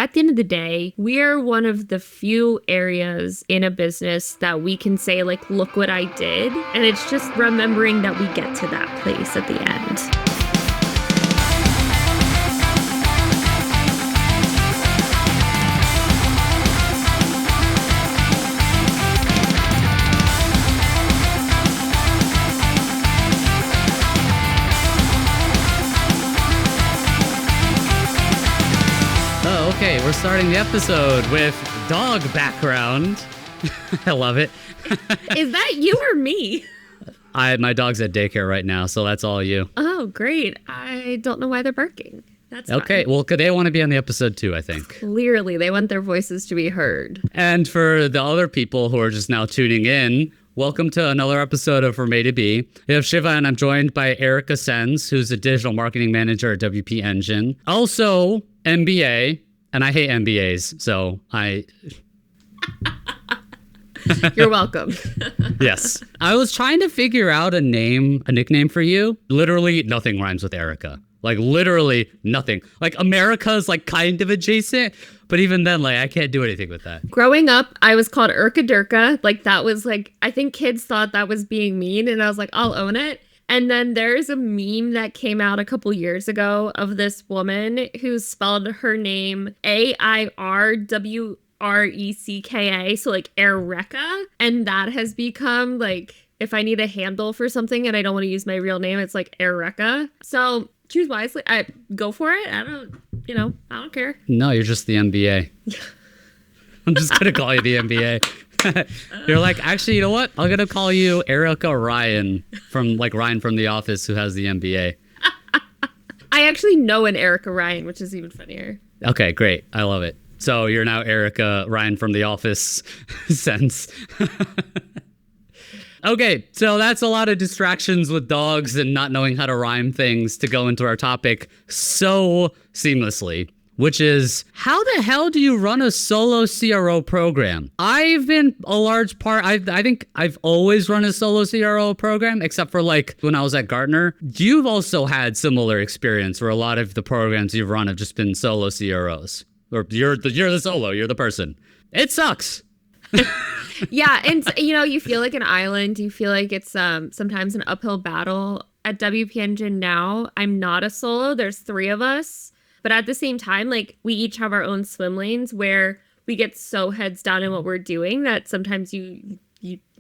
At the end of the day, we are one of the few areas in a business that we can say, like, look what I did. And it's just remembering that we get to that place at the end. Okay, we're starting the episode with dog background. I love it. Is that you or me? My dog's at daycare right now, so that's all you. Oh, great. I don't know why they're barking. That's okay. fine. Well, they want to be on the episode too, I think. Clearly, they want their voices to be heard. And for the other people who are just now tuning in, welcome to another episode of From A to B. We have Shiva, and I'm joined by Erika Sentz, who's a digital marketing manager at WP Engine. Also, MBA. And I hate MBAs, so You're welcome. Yes. I was trying to figure out a nickname for you. Literally nothing rhymes with Erika. Like, literally nothing. Like, America's, like, kind of adjacent, but even then, like, I can't do anything with that. Growing up, I was called Erika Durka. Like, that was, like, I think kids thought that was being mean, and I was like, I'll own it. And then there's a meme that came out a couple years ago of this woman who spelled her name Airwrecka. So like Erika. And that has become like, if I need a handle for something and I don't want to use my real name, it's like Erika. So choose wisely. I go for it. I don't care. No, you're just the MBA. I'm just going to call you the MBA. You're like, actually, you know what? I'm going to call you Erika Ryan from Ryan from The Office, who has the MBA. I actually know an Erika Ryan, which is even funnier. Okay, great. I love it. So you're now Erika Ryan from The Office sense. Okay, so that's a lot of distractions with dogs and not knowing how to rhyme things to go into our topic so seamlessly, which is, how the hell do you run a solo CRO program? I've been a large part, I think I've always run a solo CRO program, except for like when I was at Gartner. You've also had similar experience where a lot of the programs you've run have just been solo CROs. Or you're the solo, you're the person. It sucks. Yeah, and you feel like an island. You feel like it's sometimes an uphill battle. At WP Engine now, I'm not a solo. There's 3 of us. But at the same time, like, we each have our own swim lanes where we get so heads down in what we're doing that sometimes you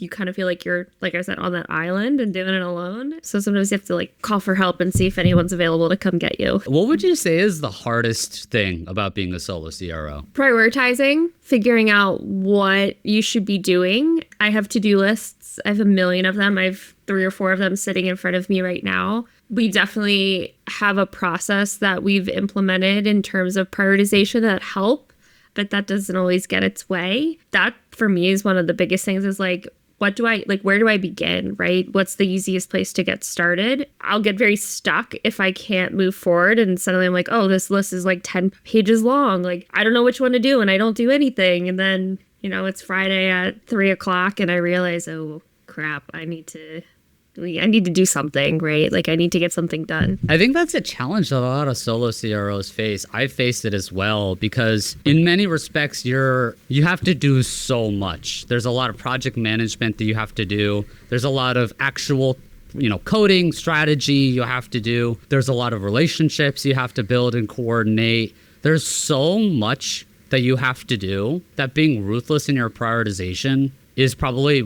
kind of feel like you're, like I said, on that island and doing it alone. So sometimes you have to like call for help and see if anyone's available to come get you. What would you say is the hardest thing about being a solo CRO? Prioritizing, figuring out what you should be doing. I have to-do lists. I have a million of them. I have 3 or 4 of them sitting in front of me right now. We definitely have a process that we've implemented in terms of prioritization that help, but that doesn't always get its way. That for me is one of the biggest things is like, where do I begin, right? What's the easiest place to get started? I'll get very stuck if I can't move forward and suddenly I'm like, oh, this list is like 10 pages long. Like, I don't know which one to do and I don't do anything. And then, it's Friday at 3:00 and I realize, oh crap, I need to do something, right? Like, I need to get something done. I think that's a challenge that a lot of solo CROs face. I've faced it as well because in many respects, you have to do so much. There's a lot of project management that you have to do. There's a lot of actual, coding strategy you have to do. There's a lot of relationships you have to build and coordinate. There's so much that you have to do that being ruthless in your prioritization is probably,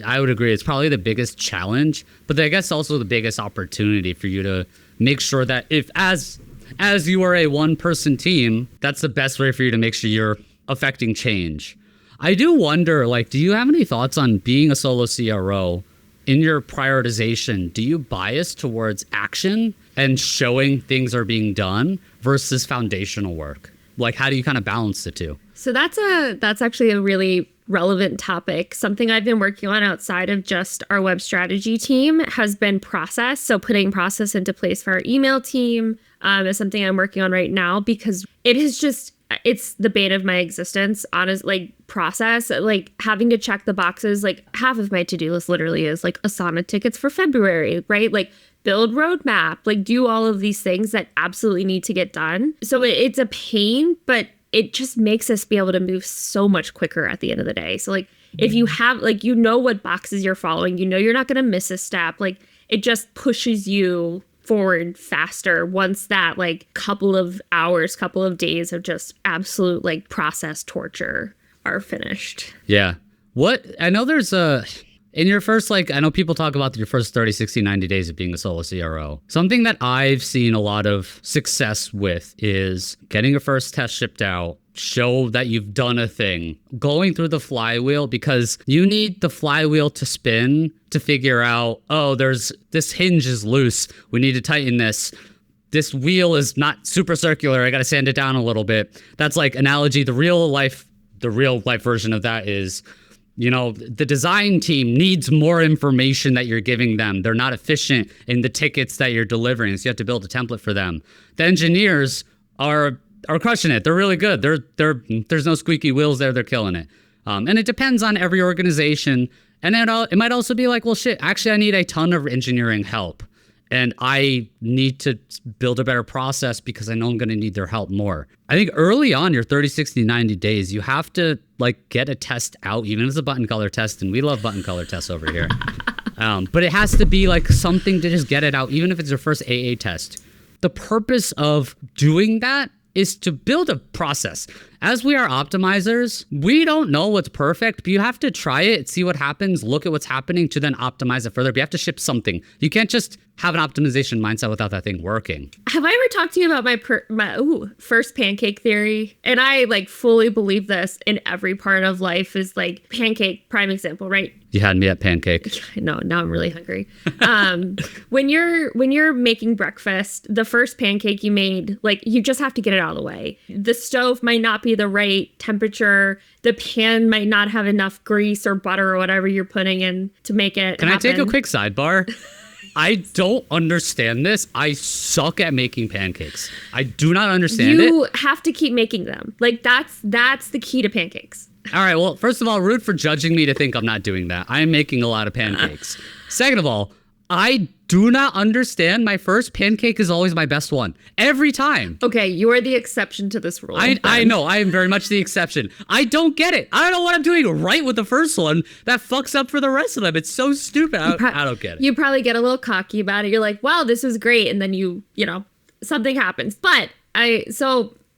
I would agree, it's probably the biggest challenge, but I guess also the biggest opportunity for you to make sure that if as you are a one-person team, that's the best way for you to make sure you're affecting change. I do wonder, do you have any thoughts on being a solo CRO? In your prioritization, do you bias towards action and showing things are being done versus foundational work? Like, how do you kind of balance the two? So that's actually a really relevant topic. Something I've been working on outside of just our web strategy team has been process. So putting process into place for our email team is something I'm working on right now because it is just, it's the bane of my existence. Process, having to check the boxes. Like, half of my to-do list literally is like Asana tickets for February, right? Like, build roadmap, do all of these things that absolutely need to get done. So it's a pain, but it just makes us be able to move so much quicker at the end of the day. So like if you have like, you know what boxes you're following, you know you're not going to miss a step. Like it just pushes you forward faster once that like couple of hours, couple of days of just absolute like process torture are finished. Yeah. I know there's in your first, like, I know people talk about your first 30, 60, 90 days of being a solo CRO. Something that I've seen a lot of success with is getting your first test shipped out, show that you've done a thing, going through the flywheel, because you need the flywheel to spin to figure out, oh, this hinge is loose. We need to tighten this. This wheel is not super circular. I got to sand it down a little bit. That's like analogy. The real life version of that is, you know, the design team needs more information that you're giving them. They're not efficient in the tickets that you're delivering, so you have to build a template for them. The engineers are crushing it. They're really good. There's no squeaky wheels there. They're killing it. And it depends on every organization. And it might also be like, well, shit, actually, I need a ton of engineering help. And I need to build a better process because I know I'm going to need their help more. I think early on, your 30, 60, 90 days, you have to like get a test out, even if it's a button color test. And we love button color tests over here. But it has to be like something to just get it out, even if it's your first AA test. The purpose of doing that is to build a process. As we are optimizers, we don't know what's perfect, but you have to try it, see what happens, look at what's happening to then optimize it further. But you have to ship something. You can't just have an optimization mindset without that thing working. Have I ever talked to you about my first pancake theory? And I like fully believe this in every part of life is like pancake, prime example, right? You had me at pancake. No, now I'm really hungry. When you're making breakfast, the first pancake you made, like you just have to get it out of the way. The stove might not be the right temperature. The pan might not have enough grease or butter or whatever you're putting in to make it Can happen. I take a quick sidebar? I don't understand this. I suck at making pancakes. I do not understand it. You have to keep making them. Like that's the key to pancakes. All right. Well, first of all, rude for judging me to think I'm not doing that. I'm making a lot of pancakes. Second of all, I do not understand. My first pancake is always my best one. Every time. Okay, you are the exception to this rule. I know. I am very much the exception. I don't get it. I don't know what I'm doing right with the first one that fucks up for the rest of them. It's so stupid. I don't get it. You probably get a little cocky about it. You're like, wow, this was great. And then you know, something happens. But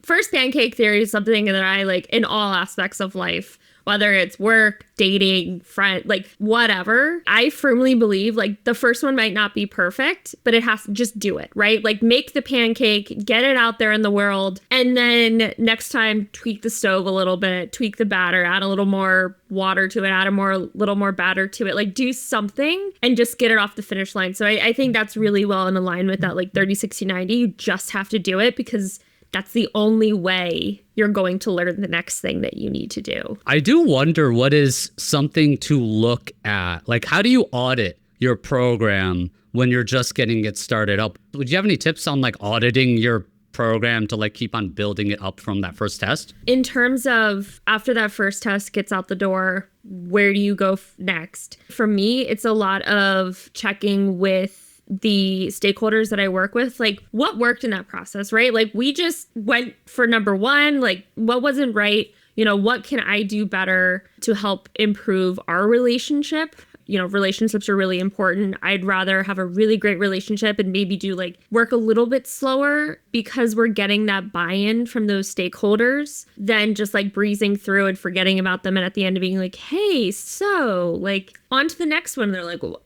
first pancake theory is something that I like in all aspects of life. Whether it's work, dating, friend, like whatever, I firmly believe like the first one might not be perfect, but it has to just do it, right? Like make the pancake, get it out there in the world. And then next time, tweak the stove a little bit, tweak the batter, add a little more water to it, add a little more batter to it, like do something and just get it off the finish line. So I think that's really well in line with that like 30, 60, 90. You just have to do it because that's the only way you're going to learn the next thing that you need to do. I do wonder what is something to look at. Like, how do you audit your program when you're just getting it started up? Would you have any tips on like auditing your program to like keep on building it up from that first test? In terms of after that first test gets out the door, where do you go next? For me, it's a lot of checking with the stakeholders that I work with, like what worked in that process, right? Like we just went for number one, like what wasn't right? You know, what can I do better to help improve our relationship? You know, relationships are really important. I'd rather have a really great relationship and maybe do like work a little bit slower because we're getting that buy-in from those stakeholders than just like breezing through and forgetting about them. And at the end of being like, hey, so like on to the next one. They're like, well,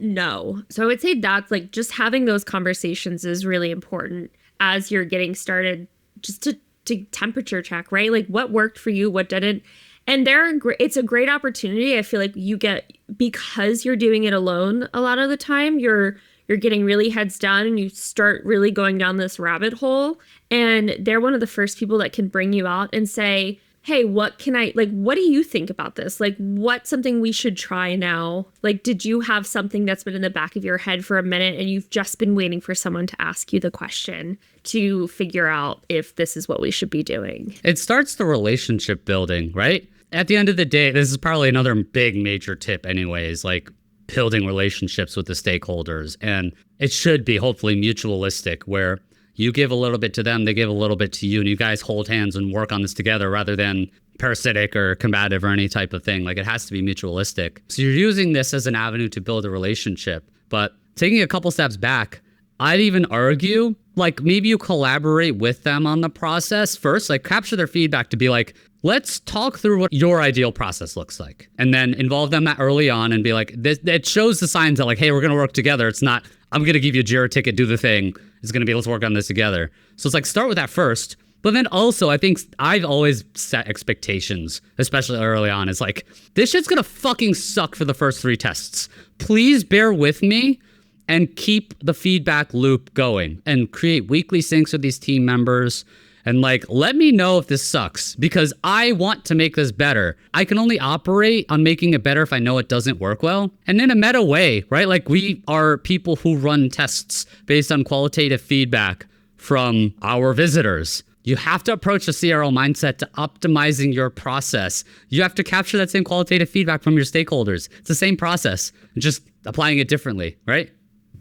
no. So I would say that's like just having those conversations is really important as you're getting started, just to temperature check, right? Like what worked for you, what didn't. And it's a great opportunity. I feel like you get, because you're doing it alone a lot of the time, you're getting really heads down and you start really going down this rabbit hole. And they're one of the first people that can bring you out and say, hey, what do you think about this? Like, what's something we should try now? Like, did you have something that's been in the back of your head for a minute and you've just been waiting for someone to ask you the question to figure out if this is what we should be doing? It starts the relationship building, right? At the end of the day, this is probably another big major tip anyways, like building relationships with the stakeholders. And it should be hopefully mutualistic where You give a little bit to them, they give a little bit to you, and you guys hold hands and work on this together rather than parasitic or combative or any type of thing. Like, it has to be mutualistic. So you're using this as an avenue to build a relationship. But taking a couple steps back, I'd even argue, like, maybe you collaborate with them on the process first, like capture their feedback to be like, let's talk through what your ideal process looks like. And then involve them early on and be like, this, it shows the signs that like, hey, we're going to work together. It's not, I'm going to give you a Jira ticket, do the thing. It's going to be, let's work on this together. So it's like, start with that first. But then also, I think I've always set expectations, especially early on. It's like, this shit's going to fucking suck for the first 3 tests. Please bear with me and keep the feedback loop going and create weekly syncs with these team members. And like, let me know if this sucks because I want to make this better. I can only operate on making it better if I know it doesn't work well. And in a meta way, right? Like, we are people who run tests based on qualitative feedback from our visitors. You have to approach a CRO mindset to optimizing your process. You have to capture that same qualitative feedback from your stakeholders. It's the same process, just applying it differently, right?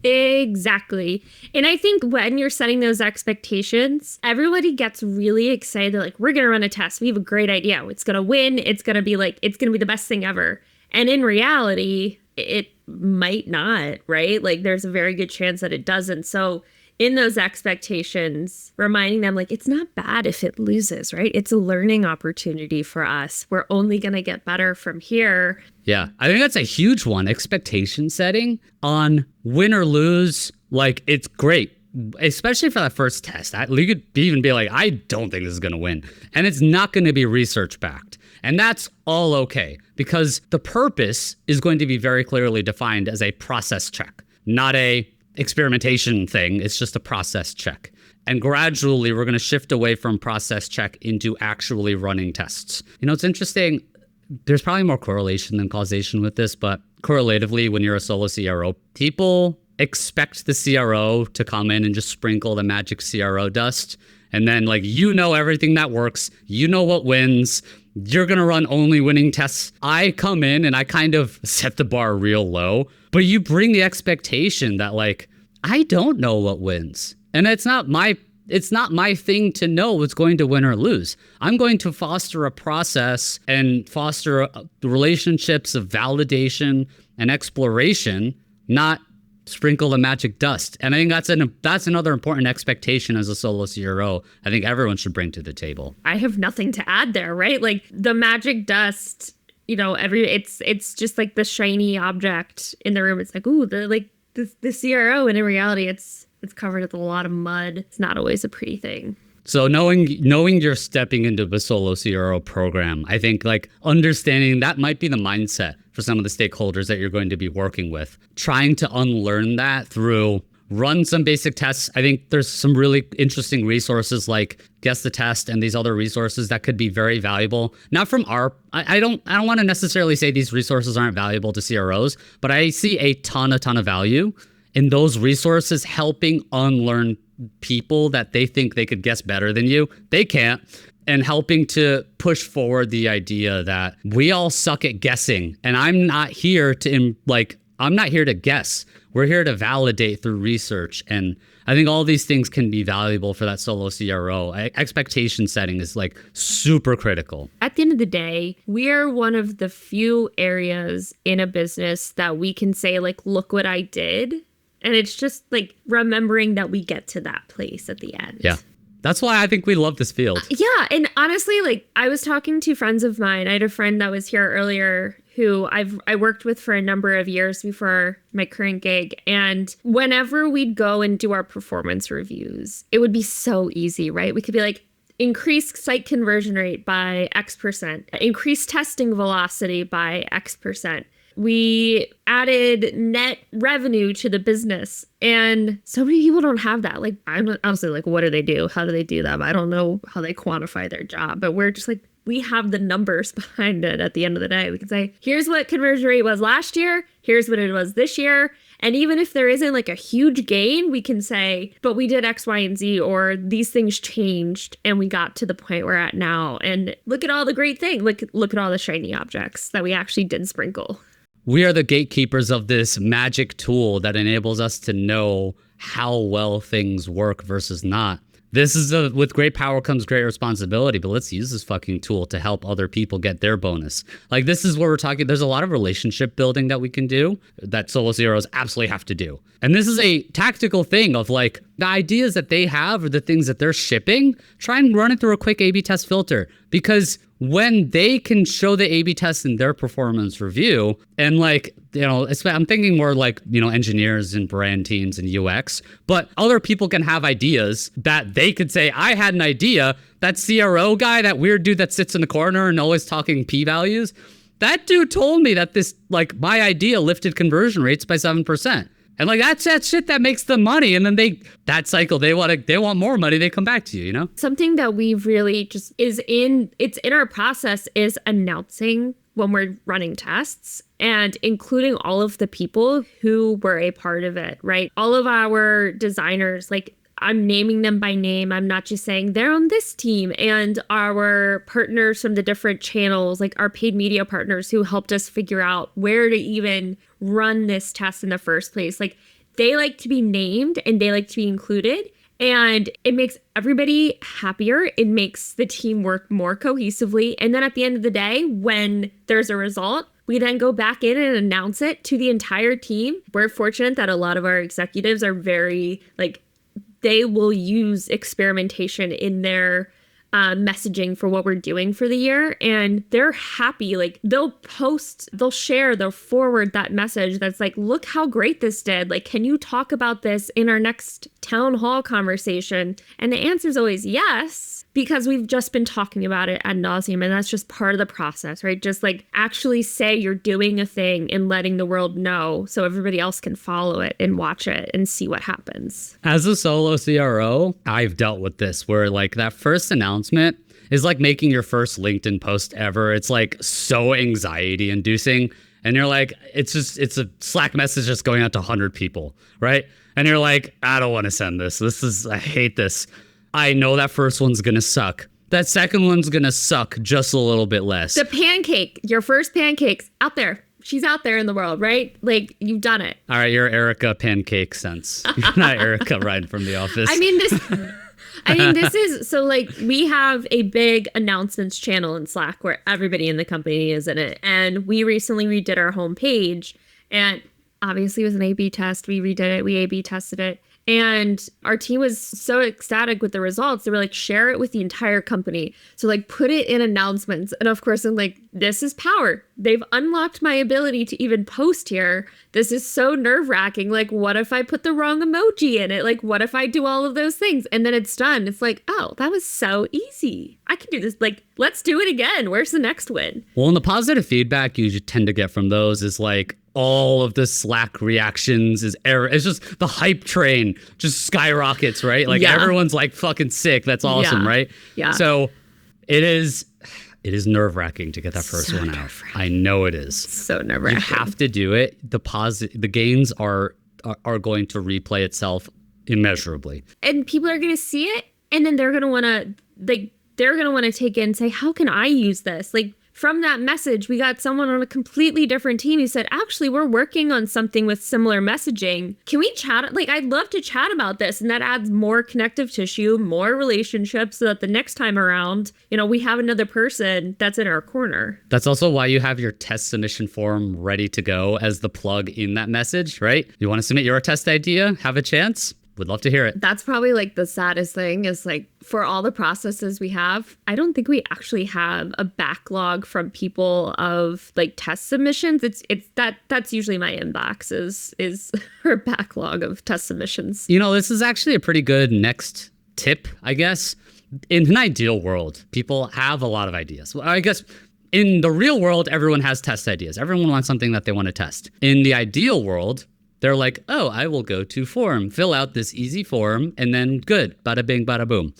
Exactly. And I think when you're setting those expectations, everybody gets really excited. Like, we're going to run a test. We have a great idea. It's going to win. It's going to be like, it's going to be the best thing ever. And in reality, it might not, right? Like, there's a very good chance that it doesn't. So in those expectations, reminding them, like, it's not bad if it loses, right? It's a learning opportunity for us. We're only going to get better from here. Yeah, I think that's a huge one. Expectation setting on win or lose, like, it's great, especially for that first test. You could even be like, I don't think this is going to win. And it's not going to be research backed. And that's all okay, because the purpose is going to be very clearly defined as a process check, not a experimentation thing. It's just a process check. And gradually, we're going to shift away from process check into actually running tests. You know, it's interesting. There's probably more correlation than causation with this, but correlatively, when you're a solo CRO, people expect the CRO to come in and just sprinkle the magic CRO dust. And then, like, you know everything that works. You know what wins. You're going to run only winning tests. I come in and I kind of set the bar real low, but you bring the expectation that, like, I don't know what wins. And it's not my thing to know what's going to win or lose. I'm going to foster a process and foster relationships of validation and exploration, not sprinkle the magic dust. And I think that's another important expectation as a solo CRO. I think everyone should bring to the table. I have nothing to add there, right? Like, the magic dust, you know, it's just like the shiny object in the room. It's like, ooh, the CRO, and in reality, it's covered with a lot of mud. It's not always a pretty thing. So knowing you're stepping into the solo CRO program, I think, like, understanding that might be the mindset for some of the stakeholders that you're going to be working with. Trying to unlearn that through run some basic tests. I think there's some really interesting resources like Guess the Test and these other resources that could be very valuable. Not from I don't want to necessarily say these resources aren't valuable to CROs, but I see a ton of value in those resources helping unlearn people that they think they could guess better than you. They can't. And helping to push forward the idea that we all suck at guessing. And I'm not here to guess. We're here to validate through research. And I think all these things can be valuable for that solo CRO. Expectation setting is, like, super critical. At the end of the day, we are one of the few areas in a business that we can say, like, look what I did. And it's just, like, remembering that we get to that place at the end. Yeah. That's why I think we love this field. Yeah. And honestly, like, I was talking to friends of mine. I had a friend that was here earlier who I worked with for a number of years before my current gig. And whenever we'd go and do our performance reviews, it would be so easy, right? We could be like, increase site conversion rate by X%, increase testing velocity by X%. We added net revenue to the business. And so many people don't have that. Like, I'm honestly like, what do they do? How do they do that? I don't know how they quantify their job. But we're just like, we have the numbers behind it at the end of the day. We can say, here's what conversion rate was last year. Here's what it was this year. And even if there isn't like a huge gain, we can say, but we did X, Y, and Z, or these things changed and we got to the point we're at now. And look at all the great things. Look at all the shiny objects that we actually did sprinkle. we are the gatekeepers of this magic tool that enables us to know how well things work versus not. This is with great power comes great responsibility, but let's use this fucking tool to help other people get their bonus. Like, this is where we're talking. There's a lot of relationship building that we can do that Solo CROs absolutely have to do. And this is a tactical thing of like the ideas that they have or the things that they're shipping, try and run it through a quick A/B test filter, because when they can show the A/B test in their performance review, and like, you know, I'm thinking more like, you know, engineers and brand teams and UX, but other people can have ideas that they could say, I had an idea. That CRO guy, that weird dude that sits in the corner and always talking p-values, that dude told me that this, like, my idea lifted conversion rates by 7%. And like, that's that shit that makes them money. And then that cycle, they want more money. They come back to you, you know? Something that we've really just it's in our process is announcing when we're running tests and including all of the people who were a part of it, right? All of our designers, like, I'm naming them by name. I'm not just saying they're on this team, and our partners from the different channels, like our paid media partners who helped us figure out where to even run this test in the first place. Like, they like to be named and they like to be included, and it makes everybody happier. It makes the team work more cohesively. And then at the end of the day, when there's a result, we then go back in and announce it to the entire team. We're fortunate that a lot of our executives are very, like, they will use experimentation in their messaging for what we're doing for the year. And they're happy. Like, they'll post, they'll share, they'll forward that message that's like, look how great this did. Like, can you talk about this in our next town hall conversation? And the answer is always yes, because we've just been talking about it ad nauseum, and that's just part of the process, right? Just like actually say you're doing a thing and letting the world know so everybody else can follow it and watch it and see what happens. As a Solo CRO, I've dealt with this where like that first announcement is like making your first LinkedIn post ever. It's like so anxiety inducing. And you're like, it's a Slack message just going out to 100 people, right? And you're like, I don't want to send this. I hate this. I know that first one's going to suck. That second one's going to suck just a little bit less. The pancake, your first Pancakes, out there. She's out there in the world, right? Like, you've done it. All right, you're Erika Pancakes Sentz. You're not Erika Ryan from The Office. I mean, this is, so like, we have a big announcements channel in Slack where everybody in the company is in it. And we recently redid our homepage, and obviously it was an A/B test. We redid it. We A/B tested it. And our team was so ecstatic with the results. They were like, share it with the entire company. So like, put it in announcements. And of course, I'm like, this is power. They've unlocked my ability to even post here. This is so nerve wracking. Like, what if I put the wrong emoji in it? Like, what if I do all of those things? And then it's done. It's like, oh, that was so easy. I can do this. Like, let's do it again. Where's the next win? Well, and the positive feedback you tend to get from those is like, all of the Slack reactions is error. It's just the hype train just skyrockets, right? Like everyone's like fucking sick. That's awesome, right? Yeah. So it is nerve wracking to get that first one out. I know it is. So nerve wracking. You have to do it. The gains are going to replay itself immeasurably. And people are going to see it, and then they're going to want to take it and say, how can I use this? Like, from that message, we got someone on a completely different team who said, actually, we're working on something with similar messaging. Can we chat? Like, I'd love to chat about this. And that adds more connective tissue, more relationships, so that the next time around, you know, we have another person that's in our corner. That's also why you have your test submission form ready to go as the plug in that message, right? You want to submit your test idea? Have a chance? Would love to hear it. That's probably like the saddest thing is like, for all the processes we have, I don't think we actually have a backlog from people of like test submissions. That's usually my inbox is her backlog of test submissions. You know, this is actually a pretty good next tip, I guess. In an ideal world, people have a lot of ideas. Well, I guess in the real world, everyone has test ideas. Everyone wants something that they want to test. In the ideal world, they're like, oh, I will go to form, fill out this easy form, and then good, bada bing, bada boom.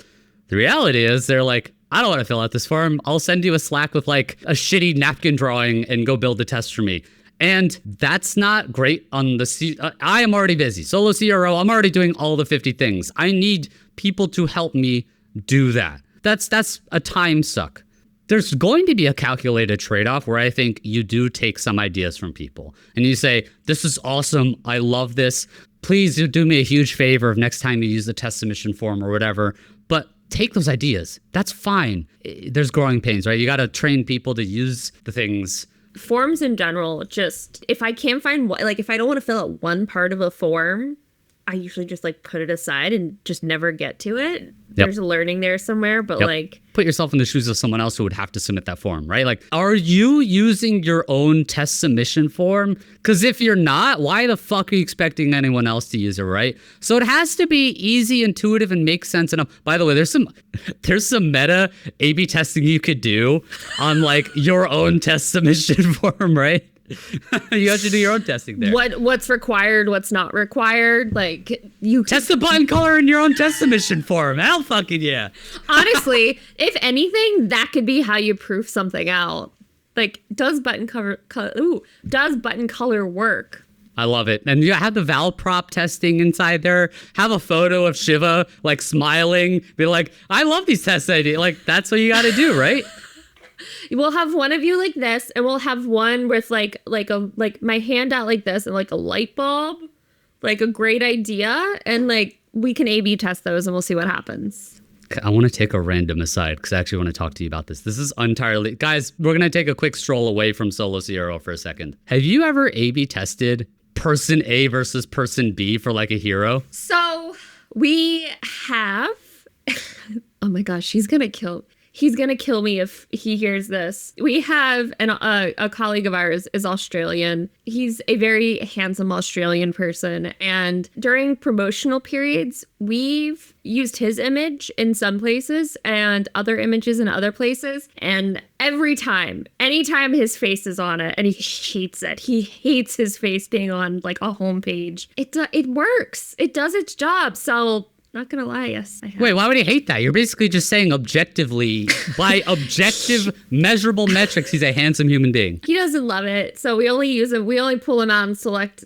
The reality is they're like, I don't want to fill out this form. I'll send you a Slack with like a shitty napkin drawing and go build the test for me. And that's not great on the I am already busy. Solo CRO, I'm already doing all the 50 things. I need people to help me do that. That's a time suck. there's going to be a calculated trade-off where I think you do take some ideas from people and you say, this is awesome. I love this. Please do me a huge favor if next time you use the test submission form or whatever, but take those ideas. That's fine. There's growing pains, right? You got to train people to use the things. Forms in general, just if I can't find, like if I don't want to fill out one part of a form, I usually just like put it aside and just never get to it. There's a learning there somewhere, but like... Put yourself in the shoes of someone else who would have to submit that form, right? Like, are you using your own test submission form? Because if you're not, why the fuck are you expecting anyone else to use it, right? So it has to be easy, intuitive, and make sense enough. By the way, there's some meta A/B testing you could do on like your own test submission form, right? You have to do your own testing there. What's required, what's not required. Like you test the button color in your own test submission form. Hell fucking yeah. Honestly, if anything, that could be how you proof something out. Like, does button color work? I love it. And you have the val prop testing inside there. Have a photo of Shiva like smiling. Be like, I love these test ideas. Like, that's what you got to do, right? We'll have one of you like this, and we'll have one with like my hand out like this and like a light bulb, like a great idea, and like we can A/B test those and we'll see what happens. I want to take a random aside because I actually want to talk to you about this. This is entirely, guys, we're going to take a quick stroll away from Solo CRO for a second. Have you ever A/B tested person A versus person B for like a hero? So we have, oh my gosh, he's going to kill me if he hears this. We have a colleague of ours is Australian. He's a very handsome Australian person. And during promotional periods, we've used his image in some places and other images in other places. And anytime his face is on it, and he hates it. He hates his face being on like a homepage. It works. It does its job. So not gonna lie, yes, I have. Wait, why would he hate that? You're basically just saying objectively, by objective measurable metrics, he's a handsome human being. He doesn't love it, so we only use him. We only pull him out in select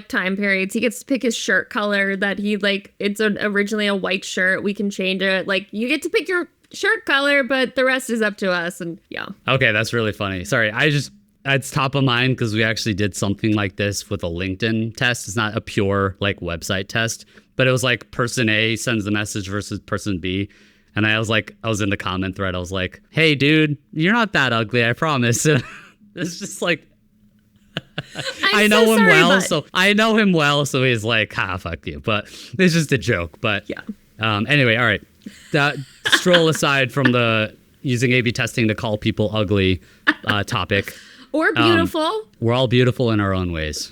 time periods. He gets to pick his shirt color that he like. It's originally a white shirt. We can change it. Like, you get to pick your shirt color, but the rest is up to us. And yeah. Okay, that's really funny. Sorry, it's top of mind because we actually did something like this with a LinkedIn test. It's not a pure like website test, but it was like person A sends the message versus person B. And I was in the comment thread. I was like, hey, dude, you're not that ugly, I promise. It's just like, I know him well. So he's like, fuck you. But it's just a joke. But yeah. Anyway, all right. That stroll aside from the using A/B testing to call people ugly topic. Or beautiful. We're all beautiful in our own ways.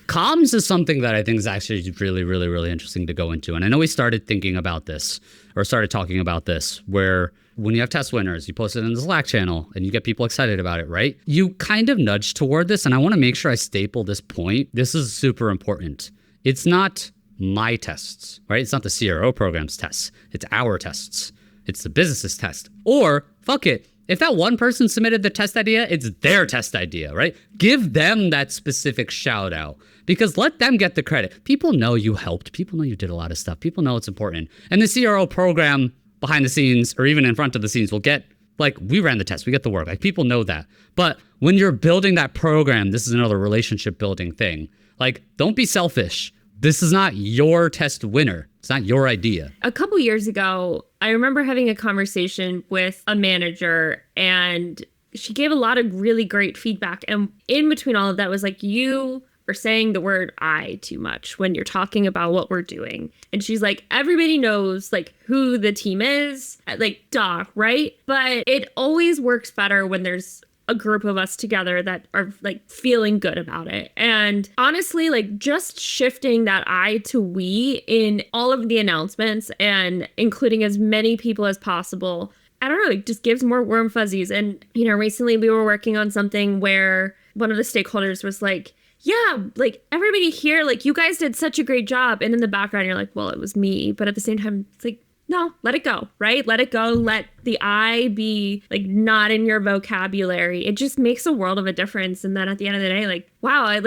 Comms is something that I think is actually really, really, really interesting to go into. And I know we started thinking about this or started talking about this, where when you have test winners, you post it in the Slack channel and you get people excited about it, right? You kind of nudge toward this. And I want to make sure I staple this point. This is super important. It's not my tests, right? It's not the CRO program's tests. It's our tests. It's the business's test. Or fuck it. If that one person submitted the test idea, it's their test idea, right? Give them that specific shout out because let them get the credit. People know you helped. People know you did a lot of stuff. People know it's important. And the CRO program behind the scenes or even in front of the scenes will get, like, we ran the test. We get the work. Like, people know that. But when you're building that program, this is another relationship building thing. Like, don't be selfish. This is not your test winner. It's not your idea. A couple years ago, I remember having a conversation with a manager and she gave a lot of really great feedback. And in between all of that was like, you are saying the word I too much when you're talking about what we're doing. And she's like, everybody knows like who the team is, like, duh, right? But it always works better when there's a group of us together that are like feeling good about it. And honestly, like, just shifting that I to we in all of the announcements and including as many people as possible, I don't know, it just gives more warm fuzzies. And, you know, recently we were working on something where one of the stakeholders was like, yeah, like, everybody here, like, you guys did such a great job. And in the background, you're like, well, it was me. But at the same time, it's like, no, let it go, right? Let it go. Let the I be like not in your vocabulary. It just makes a world of a difference. And then at the end of the day, like, wow,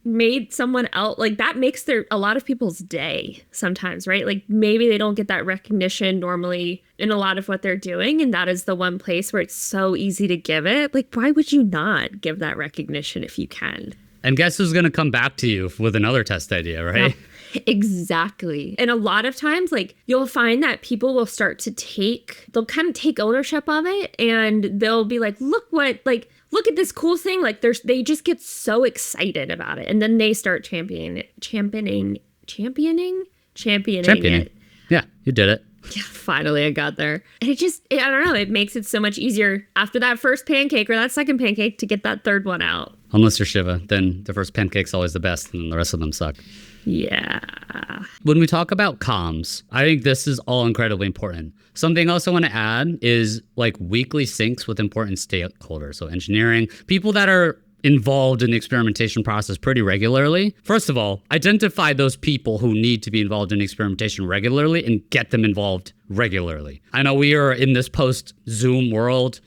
made someone else, like that makes a lot of people's day sometimes, right? Like maybe they don't get that recognition normally in a lot of what they're doing, and that is the one place where it's so easy to give it. Like, why would you not give that recognition if you can? And guess who's going to come back to you with another test idea, right? Yeah, exactly. And a lot of times, like, you'll find that people will start to they'll kind of take ownership of it, and they'll be like, look at this cool thing. Like, they just get so excited about it. And then they start championing it. Yeah, you did it. Yeah, finally I got there. And I don't know, it makes it so much easier after that first pancake or that second pancake to get that third one out. Unless you're Shiva, then the first pancake's always the best and the rest of them suck. Yeah. When we talk about comms, I think this is all incredibly important. Something else I want to add is like weekly syncs with important stakeholders. So engineering, people that are involved in the experimentation process pretty regularly. First of all, identify those people who need to be involved in experimentation regularly and get them involved regularly. I know we are in this post-Zoom world,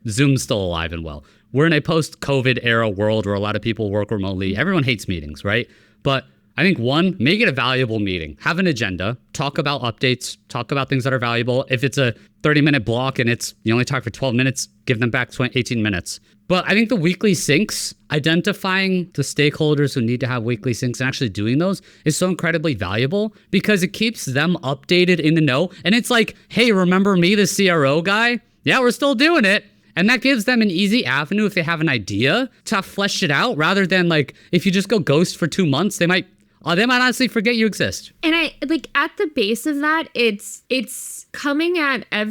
Zoom's still alive and well. We're in a post-COVID era world where a lot of people work remotely. Everyone hates meetings, right? But I think one, make it a valuable meeting. Have an agenda, talk about updates, talk about things that are valuable. If it's a 30-minute block and you only talk for 12 minutes, give them back 18 minutes. But I think the weekly syncs, identifying the stakeholders who need to have weekly syncs and actually doing those is so incredibly valuable because it keeps them updated in the know. And it's like, hey, remember me, the CRO guy? Yeah, we're still doing it. And that gives them an easy avenue if they have an idea to flesh it out rather than like if you just go ghost for 2 months, they might honestly forget you exist. And I like at the base of that, it's coming at I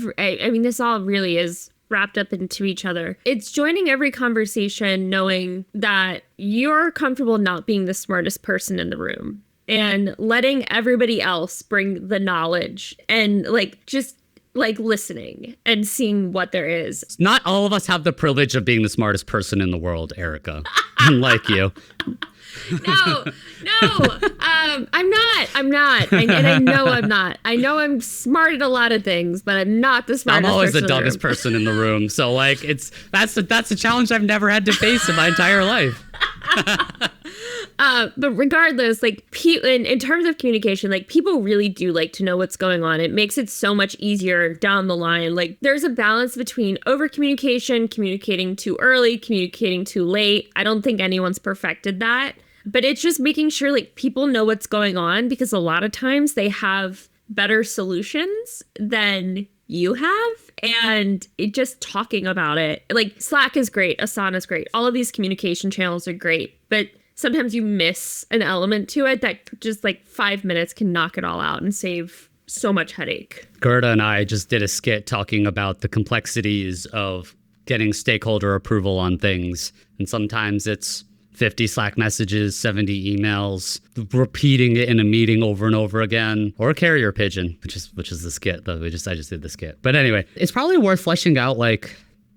mean, this all really is wrapped up into each other. It's joining every conversation knowing that you're comfortable not being the smartest person in the room and letting everybody else bring the knowledge and just listening and seeing what there is. Not all of us have the privilege of being the smartest person in the world, Erika. Unlike you. No, I'm not. And I know I'm not. I know I'm smart at a lot of things, but I'm not the smartest person. I'm always the dumbest person in the room. So like that's a challenge I've never had to face in my entire life. But regardless, in terms of communication, people really do like to know what's going on. It makes it so much easier down the line. There's a balance between over communication, communicating too early, communicating too late. I don't think anyone's perfected that, but it's just making sure people know what's going on, because a lot of times they have better solutions than you have, and it just talking about it. Slack is great, Asana is great, all of these communication channels are great, but sometimes you miss an element to it that just 5 minutes can knock it all out and save so much headache. Gerda and I just did a skit talking about the complexities of getting stakeholder approval on things, and sometimes it's 50 Slack messages, 70 emails, repeating it in a meeting over and over again, or a carrier pigeon, which is the skit though. I just did the skit. But anyway, it's probably worth fleshing out,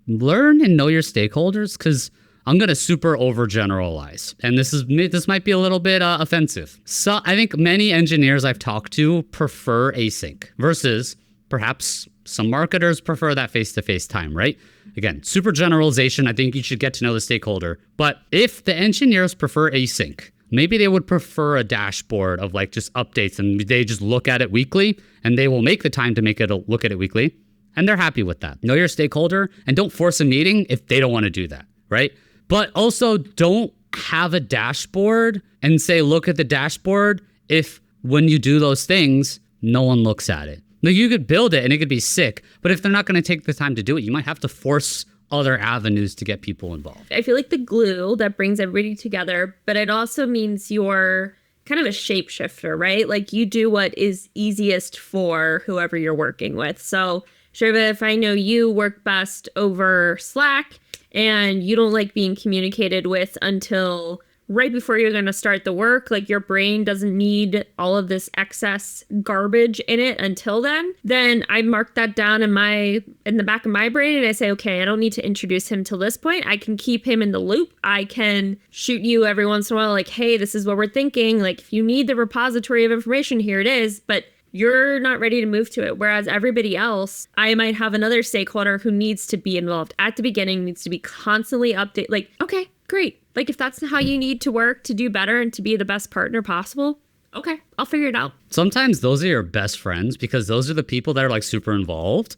learn and know your stakeholders, because I'm going to super overgeneralize. And this might be a little bit offensive. So I think many engineers I've talked to prefer async versus perhaps some marketers prefer that face-to-face time, right? Again, super generalization. I think you should get to know the stakeholder. But if the engineers prefer async, maybe they would prefer a dashboard of just updates, and they just look at it weekly, and they will make the time to look at it weekly. And they're happy with that. Know your stakeholder and don't force a meeting if they don't want to do that, right? But also don't have a dashboard and say, look at the dashboard, if when you do those things, no one looks at it. You could build it and it could be sick, but if they're not going to take the time to do it, you might have to force other avenues to get people involved. I feel like the glue that brings everybody together, but it also means you're kind of a shapeshifter, right? You do what is easiest for whoever you're working with. So Shiva, if I know you work best over Slack and you don't like being communicated with until right before you're going to start the work, your brain doesn't need all of this excess garbage in it until then I mark that down in the back of my brain, and I say, okay, I don't need to introduce him till this point. I can keep him in the loop. I can shoot you every once in a while, hey, this is what we're thinking. If you need the repository of information, here it is. But you're not ready to move to it. Whereas everybody else, I might have another stakeholder who needs to be involved at the beginning, needs to be constantly updated. Okay, great. Like if that's how you need to work to do better and to be the best partner possible, okay, I'll figure it out. Sometimes those are your best friends because those are the people that are like super involved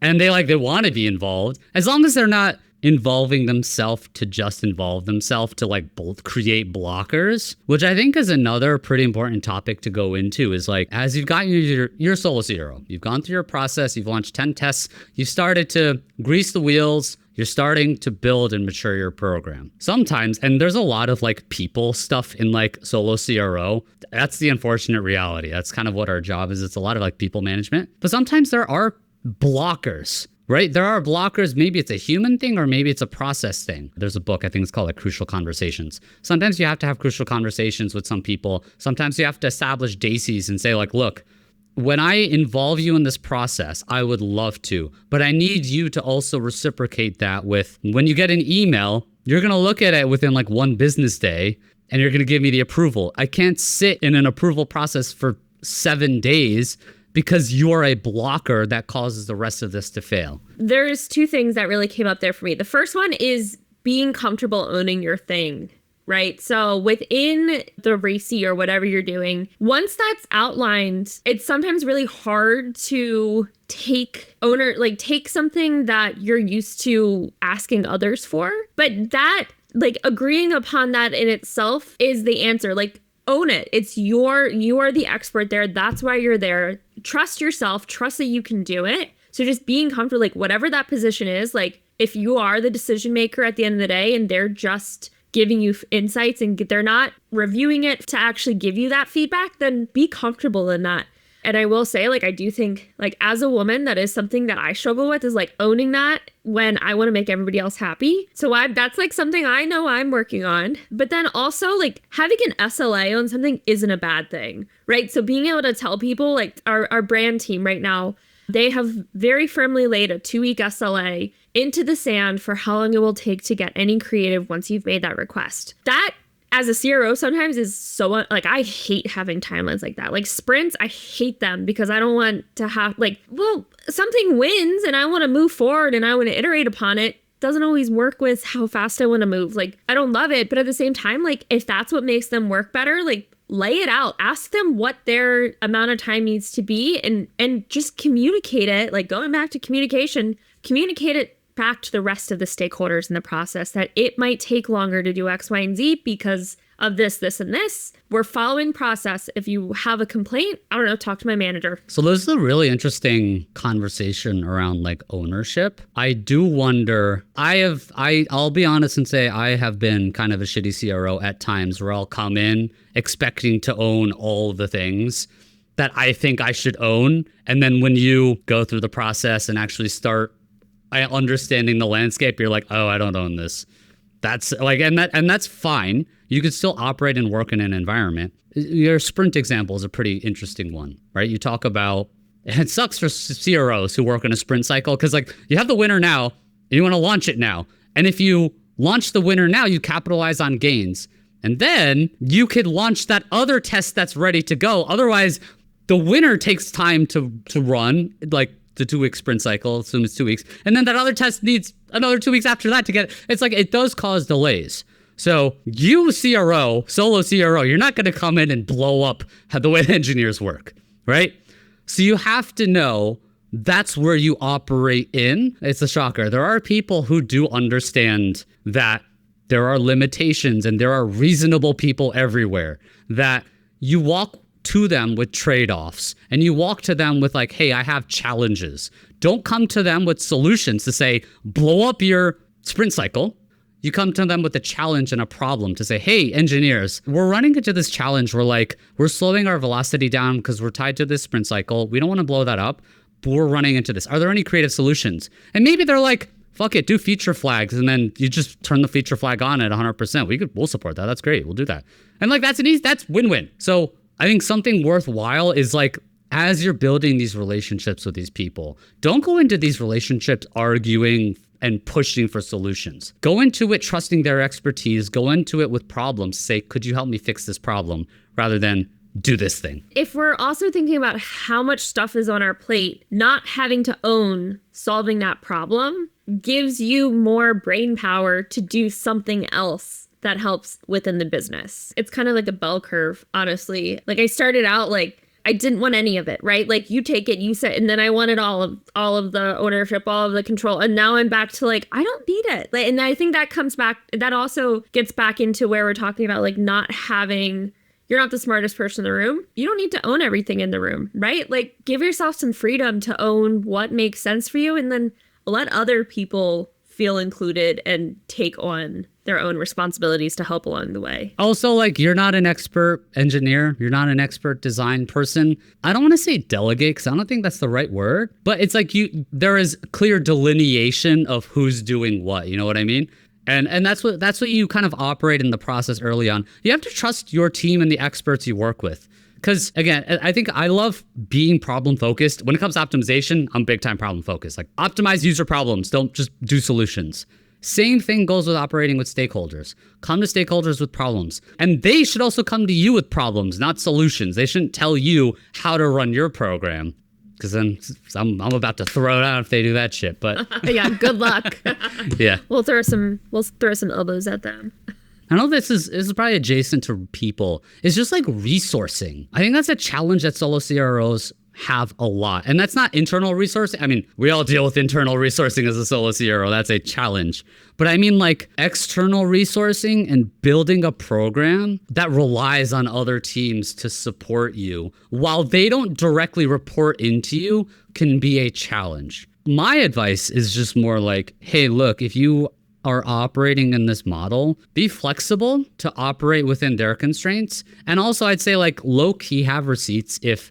and they want to be involved, as long as they're not involving themselves to just involve themselves to like create blockers, which I think is another pretty important topic to go into. Is like, as you've gotten your Solo CRO, you've gone through your process, you've launched 10 tests, you started to grease the wheels, you're starting to build and mature your program. Sometimes, and there's a lot of like people stuff in like Solo CRO. That's the unfortunate reality. That's kind of what our job is. It's a lot of like people management, but sometimes there are blockers. Right? There are blockers. Maybe it's a human thing or maybe it's a process thing. There's a book, I think it's called like Crucial Conversations. Sometimes you have to have crucial conversations with some people. Sometimes you have to establish DACs and say like, look, when I involve you in this process, I would love to, but I need you to also reciprocate that with when you get an email, you're going to look at it within like one business day and you're going to give me the approval. I can't sit in an approval process for 7 days because you're a blocker that causes the rest of this to fail. There's two things that really came up there for me. The first one is being comfortable owning your thing, right? So within the RACI or whatever you're doing, once that's outlined, it's sometimes really hard to take something that you're used to asking others for. But that, like agreeing upon that in itself is the answer. Like, own it. You are the expert there. That's why you're there. Trust yourself. Trust that you can do it. So just being comfortable, like whatever that position is, like if you are the decision maker at the end of the day and they're just giving you insights and they're not reviewing it to actually give you that feedback, then be comfortable in that. And I will say, like, I do think, like, as a woman, that is something that I struggle with, is like owning that when I want to make everybody else happy. So that's like something I know I'm working on. But then also, like, having an SLA on something isn't a bad thing, right? So being able to tell people, like, our brand team right now, they have very firmly laid a 2-week SLA into the sand for how long it will take to get any creative once you've made that request. That, as a CRO, sometimes is so, like, I hate having timelines like that. Like sprints, I hate them because I don't want to have, like, well, something wins and I want to move forward and I want to iterate upon it. Doesn't always work with how fast I want to move. Like, I don't love it, but at the same time, like, if that's what makes them work better, like, lay it out. Ask them what their amount of time needs to be and just communicate it. Like, going back to communication, communicate it back to the rest of the stakeholders in the process that it might take longer to do X, Y, and Z because of this, and this. We're following process. If you have a complaint, I don't know, talk to my manager. So there's a really interesting conversation around like ownership. I do wonder, I'll be honest and say I have been kind of a shitty CRO at times where I'll come in expecting to own all of the things that I think I should own. And then when you go through the process and actually start understanding the landscape, you're like, oh, I don't own this. That's like, and that's fine. You could still operate and work in an environment. Your sprint example is a pretty interesting one, right? You talk about, and it sucks for CROs who work in a sprint cycle because like you have the winner now and you want to launch it now. And if you launch the winner now, you capitalize on gains. And then you could launch that other test that's ready to go. Otherwise, the winner takes time to run, like the 2-week sprint cycle, assume it's 2 weeks. And then that other test needs another 2 weeks after that to get, it's like, it does cause delays. So you CRO, Solo CRO, you're not going to come in and blow up the way the engineers work, right? So you have to know that's where you operate in. It's a shocker. There are people who do understand that there are limitations and there are reasonable people everywhere, that you walk to them with trade-offs and you walk to them with like, hey, I have challenges. Don't come to them with solutions to say, blow up your sprint cycle. You come to them with a challenge and a problem to say, hey, engineers, we're running into this challenge. We're slowing our velocity down because we're tied to this sprint cycle. We don't want to blow that up, but we're running into this. Are there any creative solutions? And maybe they're like, fuck it, do feature flags. And then you just turn the feature flag on at 100%. We'll support that. That's great. We'll do that. And like, that's win-win. So I think something worthwhile is like, as you're building these relationships with these people, don't go into these relationships arguing and pushing for solutions. Go into it trusting their expertise. Go into it with problems. Say, could you help me fix this problem? Rather than do this thing. If we're also thinking about how much stuff is on our plate, not having to own solving that problem, gives you more brain power to do something else that helps within the business. It's kind of like a bell curve, honestly. Like I started out like I didn't want any of it, right? Like you take it, you say, and then I wanted all of the ownership, all of the control. And now I'm back to like, I don't need it. Like, and I think that comes back, that also gets back into where we're talking about like not having, you're not the smartest person in the room. You don't need to own everything in the room, right? Like give yourself some freedom to own what makes sense for you and then let other people feel included and take on their own responsibilities to help along the way. Also, like, you're not an expert engineer. You're not an expert design person. I don't want to say delegate because I don't think that's the right word, but it's like there is clear delineation of who's doing what. You know what I mean? And that's what you kind of operate in the process early on. You have to trust your team and the experts you work with. Because again, I think I love being problem focused. When it comes to optimization, I'm big time problem focused. Like optimize user problems, don't just do solutions. Same thing goes with operating with stakeholders. Come to stakeholders with problems. And they should also come to you with problems, not solutions. They shouldn't tell you how to run your program. Because then I'm about to throw it out if they do that shit. But yeah, good luck. Yeah. We'll throw some elbows at them. I know this is probably adjacent to people. It's just like resourcing. I think that's a challenge that solo CROs have a lot. And that's not internal resourcing. I mean, we all deal with internal resourcing as a solo CRO. That's a challenge. But I mean like external resourcing and building a program that relies on other teams to support you while they don't directly report into you can be a challenge. My advice is just more like, hey, look, if you are operating in this model, be flexible to operate within their constraints. And also I'd say like low key have receipts if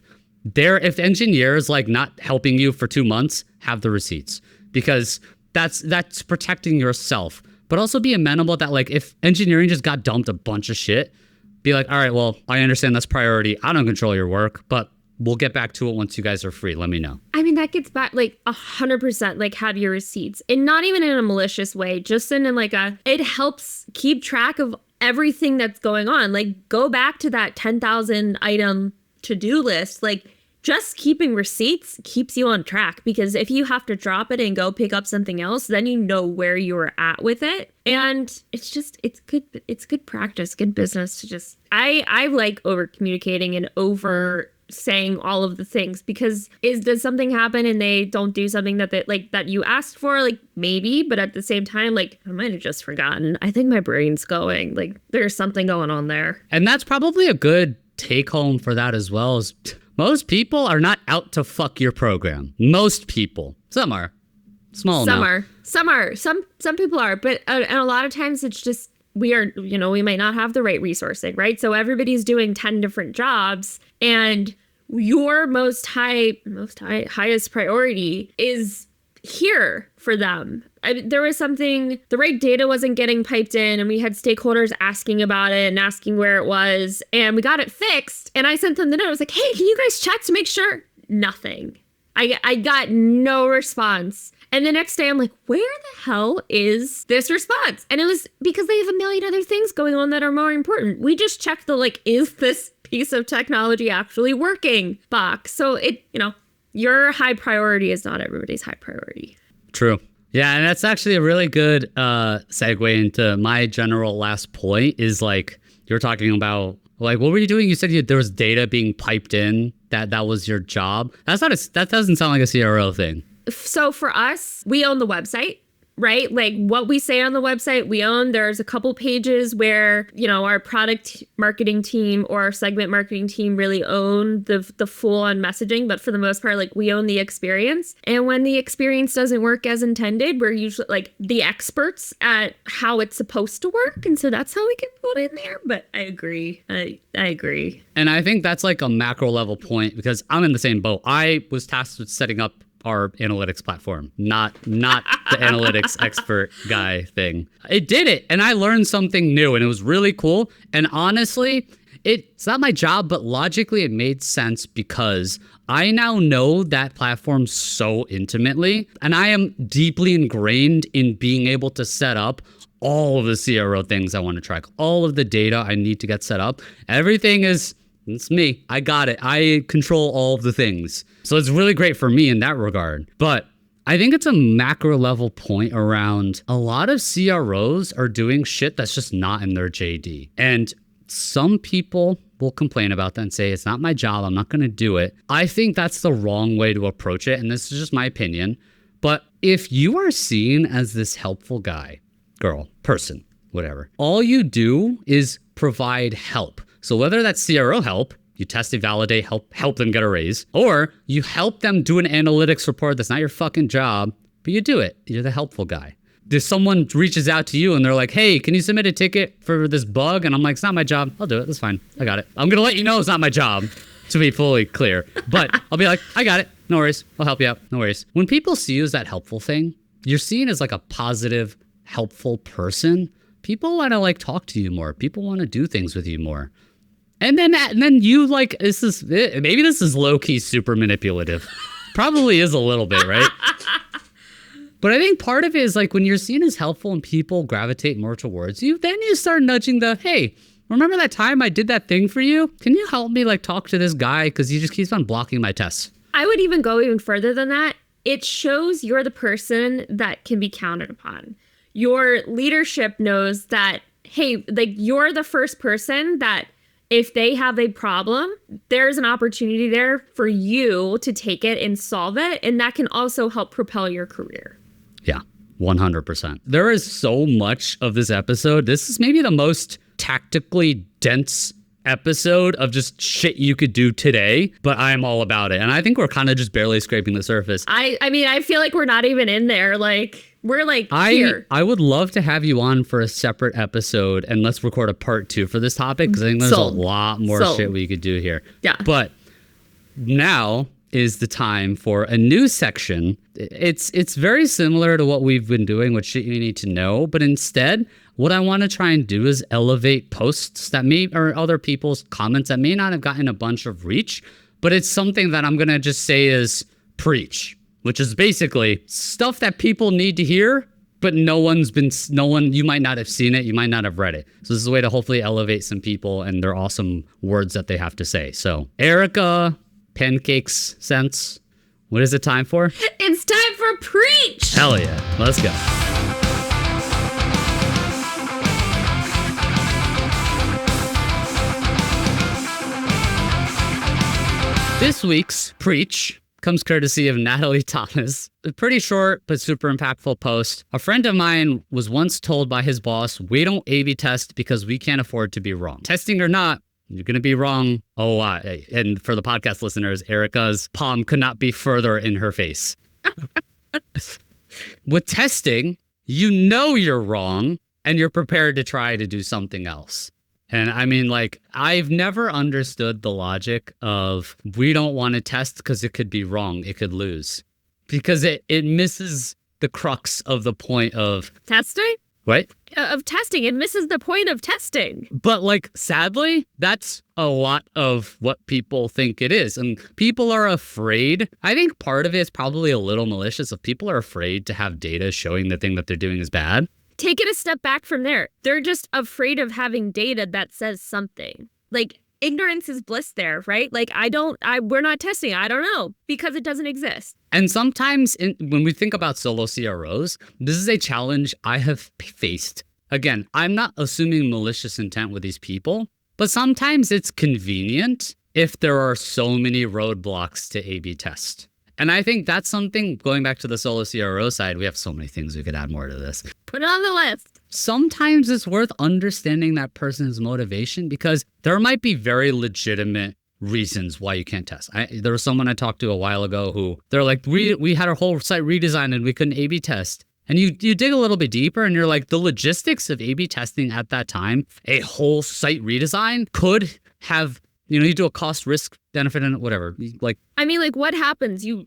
engineers like not helping you for 2 months, have the receipts because that's protecting yourself. But also be amenable that like if engineering just got dumped a bunch of shit, be like, all right, well, I understand that's priority. I don't control your work, but we'll get back to it once you guys are free. Let me know. I mean, that gets back like 100%, like have your receipts and not even in a malicious way, just in like it helps keep track of everything that's going on. Like go back to that 10,000 item to-do list. Like just keeping receipts keeps you on track because if you have to drop it and go pick up something else, then you know where you were at with it. And it's good practice, good business to just, I like over communicating and over saying all of the things because does something happen and they don't do something that you asked for? Like maybe, but at the same time, like I might have just forgotten. I think my brain's going, like there's something going on there. And that's probably a good take home for that as well is most people are not out to fuck your program. Most people. Some are. Small now. Some are. Some people are, but and a lot of times it's just we might not have the right resourcing, right? So everybody's doing 10 different jobs and your highest priority is here for them. There was something, the right data wasn't getting piped in and we had stakeholders asking about it and asking where it was and we got it fixed. And I sent them the note. I was like, hey, can you guys check to make sure? Nothing. I got no response. And the next day I'm like, where the hell is this response? And it was because they have a million other things going on that are more important. We just checked the like, is this piece of technology actually working box? So your high priority is not everybody's high priority. True. Yeah, and that's actually a really good segue into my general last point is like you're talking about like what were you doing? You said there was data being piped in, that was your job. That doesn't sound like a CRO thing. So for us, we own the website. Right? Like what we say on the website, we own. There's a couple pages where, our product marketing team or our segment marketing team really own the full on messaging. But for the most part, like we own the experience. And when the experience doesn't work as intended, we're usually like the experts at how it's supposed to work. And so that's how we can put it in there. But I agree. I agree. And I think that's like a macro level point because I'm in the same boat. I was tasked with setting up our analytics platform, not the analytics expert guy thing. It did it, and I learned something new, and it was really cool. And honestly, it's not my job, but logically it made sense because I now know that platform so intimately, and I am deeply ingrained in being able to set up all of the CRO things I want to track, all of the data I need to get set up. Everything is... It's me. I got it. I control all of the things. So it's really great for me in that regard. But I think it's a macro level point around a lot of CROs are doing shit that's just not in their JD. And some people will complain about that and say, it's not my job, I'm not going to do it. I think that's the wrong way to approach it. And this is just my opinion. But if you are seen as this helpful guy, girl, person, whatever, all you do is provide help. So whether that's CRO help, you test, validate, help them get a raise, or you help them do an analytics report that's not your fucking job, but you do it. You're the helpful guy. If someone reaches out to you and they're like, hey, can you submit a ticket for this bug? And I'm like, it's not my job. I'll do it. That's fine. I got it. I'm going to let you know it's not my job, to be fully clear. But I'll be like, I got it. No worries. I'll help you out. No worries. When people see you as that helpful thing, you're seen as like a positive, helpful person. People want to like talk to you more. People want to do things with you more. And then you like, maybe this is low key super manipulative. Probably is a little bit, right? But I think part of it is like when you're seen as helpful and people gravitate more towards you, then you start nudging hey, remember that time I did that thing for you? Can you help me like talk to this guy? Because he just keeps on blocking my tests. I would even go even further than that. It shows you're the person that can be counted upon. Your leadership knows that, hey, like you're the first person that if they have a problem, there's an opportunity there for you to take it and solve it. And that can also help propel your career. Yeah, 100%. There is so much of this episode. This is maybe the most tactically dense episode of just shit you could do today, but I'm all about it. And I think we're kind of just barely scraping the surface. I mean, I feel like we're not even in there. Like, we're like here. I would love to have you on for a separate episode and let's record a part 2 for this topic because I think there's a lot more shit we could do here. Yeah. But now is the time for a new section. It's very similar to what we've been doing with shit you need to know, but instead, what I want to try and do is elevate posts that or other people's comments that may not have gotten a bunch of reach, but it's something that I'm going to just say is preach, which is basically stuff that people need to hear, but no one, you might not have seen it, you might not have read it. So this is a way to hopefully elevate some people and their awesome words that they have to say. So Erika, Pancakes, Sentz, what is it time for? It's time for preach. Hell yeah, let's go. This week's preach comes courtesy of Natalie Thomas. A pretty short but super impactful post. A friend of mine was once told by his boss, we don't A/B test because we can't afford to be wrong. Testing or not, you're going to be wrong a lot. And for the podcast listeners, Erika's palm could not be further in her face. With testing, you know you're wrong and you're prepared to try to do something else. And I mean, like, I've never understood the logic of we don't want to test because it could be wrong. It could lose because it misses the crux of the point of testing. What? Of testing. It misses the point of testing. But like, sadly, that's a lot of what people think it is. And people are afraid. I think part of it is probably a little malicious if people are afraid to have data showing the thing that they're doing is bad. Take it a step back from there. They're just afraid of having data that says something. Like, ignorance is bliss there, right? Like, we're not testing. I don't know because it doesn't exist. And sometimes when we think about solo CROs, this is a challenge I have faced. Again, I'm not assuming malicious intent with these people, but sometimes it's convenient if there are so many roadblocks to A/B test. And I think that's something, going back to the solo CRO side, we have so many things we could add more to this. Put it on the list. Sometimes it's worth understanding that person's motivation because there might be very legitimate reasons why you can't test. There was someone I talked to a while ago who they're like, we had our whole site redesigned and we couldn't A/B test. And you dig a little bit deeper and you're like, the logistics of A/B testing at that time, a whole site redesign could have, you do a cost risk benefit and whatever. Like, I mean, like, what happens? You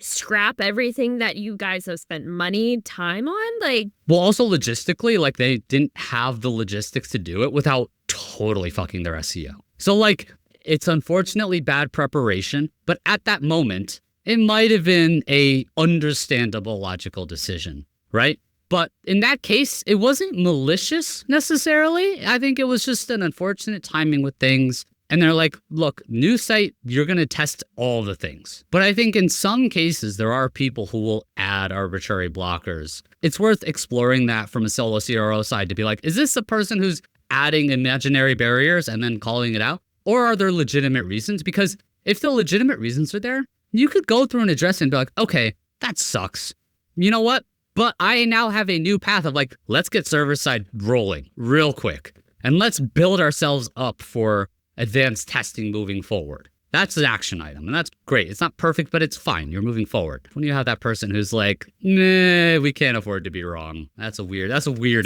scrap everything that you guys have spent money, time on? Like, well, also logistically, like, they didn't have the logistics to do it without totally fucking their SEO. So, like, it's unfortunately bad preparation, but at that moment, it might have been a understandable logical decision, right? But in that case, it wasn't malicious necessarily. I think it was just an unfortunate timing with things. And they're like, look, new site, you're going to test all the things. But I think in some cases, there are people who will add arbitrary blockers. It's worth exploring that from a solo CRO side to be like, is this a person who's adding imaginary barriers and then calling it out? Or are there legitimate reasons? Because if the legitimate reasons are there, you could go through and address it and be like, okay, that sucks. You know what? But I now have a new path of like, let's get server side rolling real quick. And let's build ourselves up for advanced testing moving forward. That's an action item, and that's great. It's not perfect, but it's fine. You're moving forward. When you have that person who's like, nah, we can't afford to be wrong. That's a weird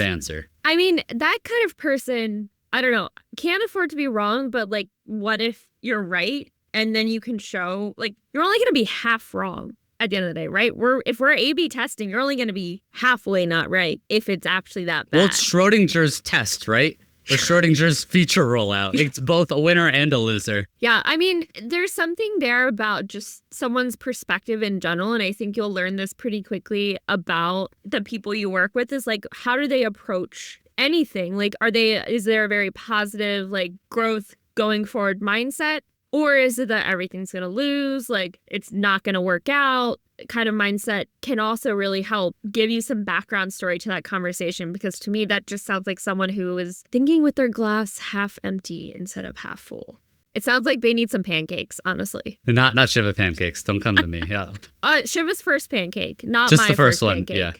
answer. I mean, that kind of person, I don't know, can't afford to be wrong, but like, what if you're right? And then you can show, like, you're only going to be half wrong at the end of the day, right? If we're A/B testing, you're only going to be halfway not right if it's actually that bad. Well, it's Schrodinger's test, right? Or Schrodinger's feature rollout. It's both a winner and a loser. Yeah, I mean, there's something there about just someone's perspective in general, and I think you'll learn this pretty quickly about the people you work with, is like, how do they approach anything? Like, is there a very positive, like, growth going forward mindset? Or is it that everything's going to lose, like it's not going to work out kind of mindset can also really help give you some background story to that conversation, because to me, that just sounds like someone who is thinking with their glass half empty instead of half full. It sounds like they need some pancakes, honestly. Not Shiva pancakes. Don't come to me. Yeah. Shiva's first pancake, not just my the first one. pancake. Yeah.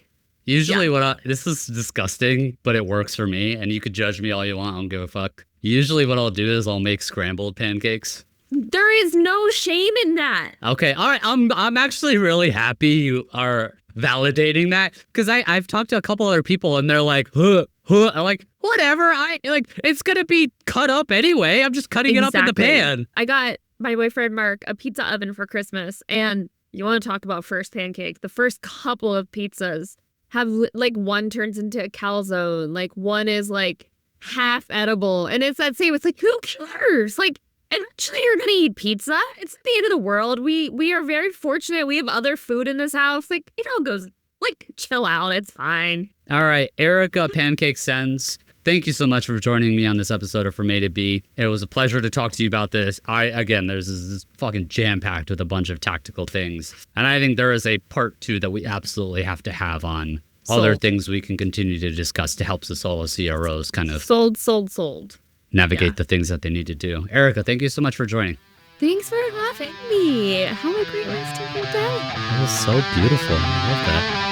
Usually this is disgusting, but it works for me. And you could judge me all you want. I don't give a fuck. Usually what I'll do is I'll make scrambled pancakes. There is no shame in that. Okay. All right. I'm actually really happy you are validating that, because I've talked to a couple other people and they're like, huh. I'm like, whatever. It's going to be cut up anyway. I'm just cutting it up in the pan. I got my boyfriend Mark a pizza oven for Christmas, and you want to talk about first pancake. The first couple of pizzas have like one turns into a calzone, like one is like half edible, and it's that same. It's like, who cares? Like, eventually you're gonna eat pizza. It's the end of the world. We are very fortunate. We have other food in this house. Like, it all goes, like, chill out. It's fine. All right, Erika Pancakes Sentz, thank you so much for joining me on this episode of From A to B. It was a pleasure to talk to you about this. There's this fucking jam-packed with a bunch of tactical things. And I think there is a part 2 that we absolutely have to have on other things we can continue to discuss to help the solo CROs kind of sold. Navigate the things that they need to do. Erika, thank you so much for joining. Thanks for having me. Have a great rest of your day. That was so beautiful. I love that.